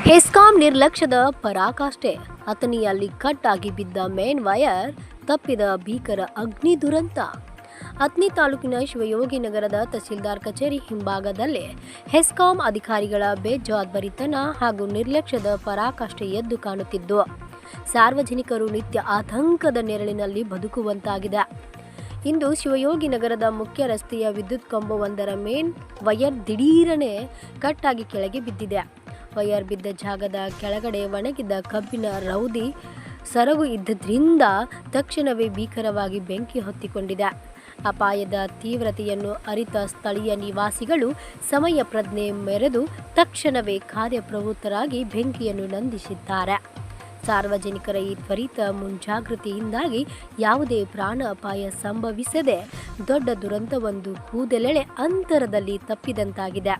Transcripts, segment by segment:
HESCOM ನಿರ್ಲಕ್ಷ್ಯದ ಪರಾಕಾಷ್ಠೆ. ಅಥಣಿಯಲ್ಲಿ cut ಆಗಿ ಬಿದ್ದ main wire ತಪ್ಪಿದ ಭೀಕರ ಅಗ್ನಿ ದುರಂತ. ಅಥಣಿ ತಾಲೂಕಿನ ಶಿವಯೋಗಿ ನಗರದ ತಹಸೀಲ್ದಾರ್ ಕಚೇರಿ ಹಿಂಭಾಗದಲ್ಲೇ ಹೆಸ್ಕಾಂ ಅಧಿಕಾರಿಗಳ ಬೇಜವಾಬ್ದಾರಿತನ ಹಾಗೂ ನಿರ್ಲಕ್ಷ್ಯದ ಪರಾಕಾಷ್ಠೆ ಎದ್ದು ಕಾಣುತ್ತಿದ್ದು, ಸಾರ್ವಜನಿಕರು ನಿತ್ಯ ಆತಂಕದ ನೆರಳಿನಲ್ಲಿ ಬದುಕುವಂತಾಗಿದೆ. ಇಂದು ಶಿವಯೋಗಿ ನಗರದ ಮುಖ್ಯ ರಸ್ತೆಯ ವಿದ್ಯುತ್ ಕಂಬವೊಂದರ ಮೇನ್ ವೈರ್ ದಿಢೀರನೆ ಕಟ್ ಆಗಿ ಕೆಳಗೆ ಬಿದ್ದಿದೆ. ವೈರ್ ಬಿದ್ದ ಜಾಗದ ಕೆಳಗಡೆ ಒಣಗಿದ ಕಬ್ಬಿನ ರೌದಿ ಸರಗು ಇದ್ದದ್ರಿಂದ ತಕ್ಷಣವೇ ಭೀಕರವಾಗಿ ಬೆಂಕಿ ಹೊತ್ತಿಕೊಂಡಿದೆ. ಅಪಾಯದ ತೀವ್ರತೆಯನ್ನು ಅರಿತ ಸ್ಥಳೀಯ ನಿವಾಸಿಗಳು ಸಮಯ ಪ್ರಜ್ಞೆ ಮೆರೆದು ತಕ್ಷಣವೇ ಕಾರ್ಯಪ್ರವೃತ್ತರಾಗಿ ಬೆಂಕಿಯನ್ನು ನಂದಿಸಿದ್ದಾರೆ. ಸಾರ್ವಜನಿಕರ ಈ ತ್ವರಿತ ಮುಂಜಾಗೃತಿಯಿಂದಾಗಿ ಯಾವುದೇ ಪ್ರಾಣ ಅಪಾಯ ಸಂಭವಿಸದೆ ದೊಡ್ಡ ದುರಂತವೊಂದು ಕೂದಲೆಳೆ ಅಂತರದಲ್ಲಿ ತಪ್ಪಿದಂತಾಗಿದೆ.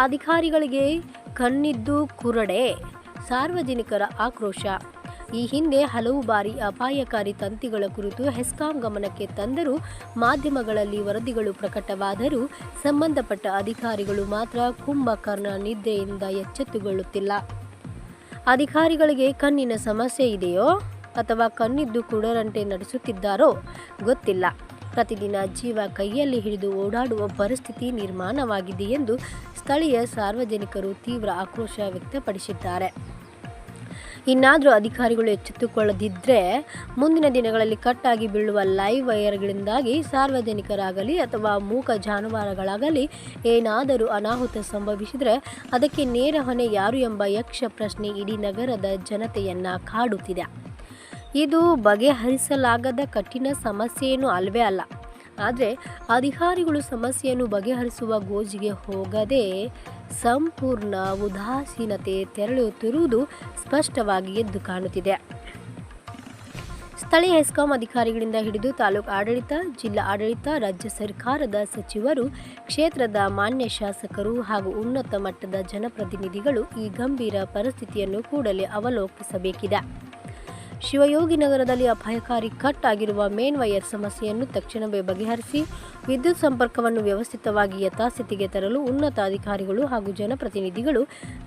ಅಧಿಕಾರಿಗಳಿಗೆ ಕಣ್ಣಿದ್ದು ಕುರುಡೆ, ಸಾರ್ವಜನಿಕರ ಆಕ್ರೋಶ. ಈ ಹಿಂದೆ ಹಲವು ಬಾರಿ ಅಪಾಯಕಾರಿ ತಂತಿಗಳ ಕುರಿತು ಹೆಸ್ಕಾಂ ಗಮನಕ್ಕೆ ತಂದರೂ ಮಾಧ್ಯಮಗಳಲ್ಲಿ ವರದಿಗಳು ಪ್ರಕಟವಾದರೂ ಸಂಬಂಧಪಟ್ಟ ಅಧಿಕಾರಿಗಳು ಮಾತ್ರ ಕುಂಭಕರ್ಣ ನಿದ್ದೆಯಿಂದ ಎಚ್ಚೆತ್ತುಕೊಳ್ಳುತ್ತಿಲ್ಲ. ಅಧಿಕಾರಿಗಳಿಗೆ ಕಣ್ಣಿನ ಸಮಸ್ಯೆ ಇದೆಯೋ ಅಥವಾ ಕಣ್ಣಿದ್ದು ಕುಡರಂತೆ ನಡೆಸುತ್ತಿದ್ದಾರೋ ಗೊತ್ತಿಲ್ಲ. ಪ್ರತಿದಿನ ಜೀವ ಕೈಯಲ್ಲಿ ಹಿಡಿದು ಓಡಾಡುವ ಪರಿಸ್ಥಿತಿ ನಿರ್ಮಾಣವಾಗಿದೆ ಎಂದು ಸ್ಥಳೀಯ ಸಾರ್ವಜನಿಕರು ತೀವ್ರ ಆಕ್ರೋಶ ವ್ಯಕ್ತಪಡಿಸಿದ್ದಾರೆ. ಇನ್ನಾದರೂ ಅಧಿಕಾರಿಗಳು ಎಚ್ಚೆತ್ತುಕೊಳ್ಳದಿದ್ದರೆ ಮುಂದಿನ ದಿನಗಳಲ್ಲಿ ಕಟ್ ಆಗಿ ಬೀಳುವ ಲೈವ್ ವೈರ್ಗಳಿಂದಾಗಿ ಸಾರ್ವಜನಿಕರಾಗಲಿ ಅಥವಾ ಮೂಕ ಜಾನುವಾರುಗಳಾಗಲಿ ಏನಾದರೂ ಅನಾಹುತ ಸಂಭವಿಸಿದರೆ ಅದಕ್ಕೆ ನೇರ ಹೊಣೆ ಯಾರು ಎಂಬ ಯಕ್ಷ ಪ್ರಶ್ನೆ ಇಡೀ ನಗರದ ಜನತೆಯನ್ನು ಕಾಡುತ್ತಿದೆ. ಇದು ಬಗೆಹರಿಸಲಾಗದ ಕಠಿಣ ಸಮಸ್ಯೆಯೇನೂ ಅಲ್ವೇ ಅಲ್ಲ. ಆದರೆ ಅಧಿಕಾರಿಗಳು ಸಮಸ್ಯೆಯನ್ನು ಬಗೆಹರಿಸುವ ಗೋಜಿಗೆ ಹೋಗದೆ ಸಂಪೂರ್ಣ ಉದಾಸೀನತೆ ತೆರಳುತ್ತಿರುವುದು ಸ್ಪಷ್ಟವಾಗಿ ಎದ್ದು ಕಾಣುತ್ತಿದೆ. ಸ್ಥಳೀಯ ಹೆಸ್ಕಾಂ ಅಧಿಕಾರಿಗಳಿಂದ ಹಿಡಿದು ತಾಲೂಕು ಆಡಳಿತ, ಜಿಲ್ಲಾ ಆಡಳಿತ, ರಾಜ್ಯ ಸರ್ಕಾರದ ಸಚಿವರು, ಕ್ಷೇತ್ರದ ಮಾನ್ಯ ಶಾಸಕರು ಹಾಗೂ ಉನ್ನತ ಮಟ್ಟದ ಜನಪ್ರತಿನಿಧಿಗಳು ಈ ಗಂಭೀರ ಪರಿಸ್ಥಿತಿಯನ್ನು ಕೂಡಲೇ ಅವಲೋಕಿಸಬೇಕಿದೆ. ಶಿವಯೋಗಿ ನಗರದಲ್ಲಿ ಅಪಾಯಕಾರಿ ಕಟ್ ಆಗಿರುವ ಮೇನ್ ವೈರ್ ಸಮಸ್ಯೆಯನ್ನು ತಕ್ಷಣವೇ ಬಗೆಹರಿಸಿ ವಿದ್ಯುತ್ ಸಂಪರ್ಕವನ್ನು ವ್ಯವಸ್ಥಿತವಾಗಿ ಯಥಾಸ್ಥಿತಿಗೆ ತರಲು ಉನ್ನತ ಅಧಿಕಾರಿಗಳು ಹಾಗೂ ಜನಪ್ರತಿನಿಧಿಗಳು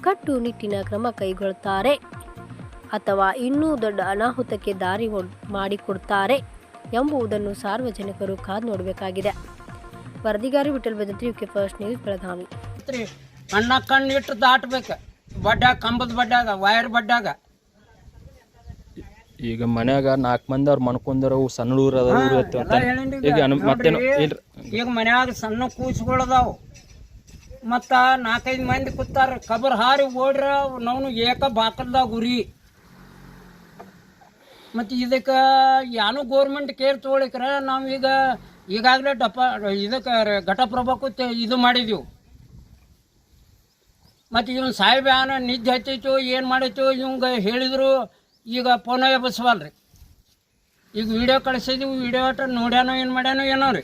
ಕಟ್ಟುನಿಟ್ಟಿನ ಕ್ರಮ ಕೈಗೊಳ್ಳುತ್ತಾರೆ ಅಥವಾ ಇನ್ನೂ ದೊಡ್ಡ ಅನಾಹುತಕ್ಕೆ ದಾರಿ ಮಾಡಿಕೊಡ್ತಾರೆ ಎಂಬುದನ್ನು ಸಾರ್ವಜನಿಕರು ಕಾದು ನೋಡಬೇಕಾಗಿದೆ. ವರದಿಗಾರಿ Vithal Bhajantri, UK first news, Belagavi. ಕಣ್ಣಿಟ್ಟು ದಾಟಬೇಕು ಬಡ್ಡಾಗ, ಕಂಬದ ಬಡ್ಡಾಗ, ವೈರ್ ಬಡ್ಡಾಗ. ಈಗ ಮನ್ಯಾಗ 4 ಮಂದಿ ಅವ್ರು ಮನ್ಕೊಂಡರು ಸಣ್ಣ ಊರು ಈಗ ಮನ್ಯಾಗ ಸಣ್ಣ ಕೂಸುಗಳದಾವು ಮತ್ತು 4-5 ಮಂದಿ ಕೂತಾರ. ಕಬರ್ ಹಾರಿ ಓಡ್ರ ನಾವು ಏಕ ಬಾಕಲ್ದಾಗ ಉರಿ. ಮತ್ತು ಇದಕ್ಕೆ ಏನೋ ಗೋರ್ಮೆಂಟ್ ಕೇರ್ ತೊಗೊಳಿಕ್ರ ನಾವು ಈಗಾಗಲೇ ಇದಕ್ಕೆ ಘಟಪ್ರಭಾಕ್ಕೂ ಇದು ಮಾಡಿದೆವು. ಮತ್ತು ಇವನು ಸಾಹೇಬ ನಿದ್ದೆ ಹತ್ತೈತು ಏನು ಮಾಡೈತು ಇವಂಗೆ ಹೇಳಿದ್ರು. ಈಗ ಫೋನ ಎಬ್ಬಿಸವಲ್ರಿ. ಈಗ ವಿಡಿಯೋ ಕಳಿಸಿದ್ವಿ, ವಿಡಿಯೋ ನೋಡ್ಯಾನೋ ಏನು ಮಾಡ್ಯಾನೋ ಏನೋ ರೀ.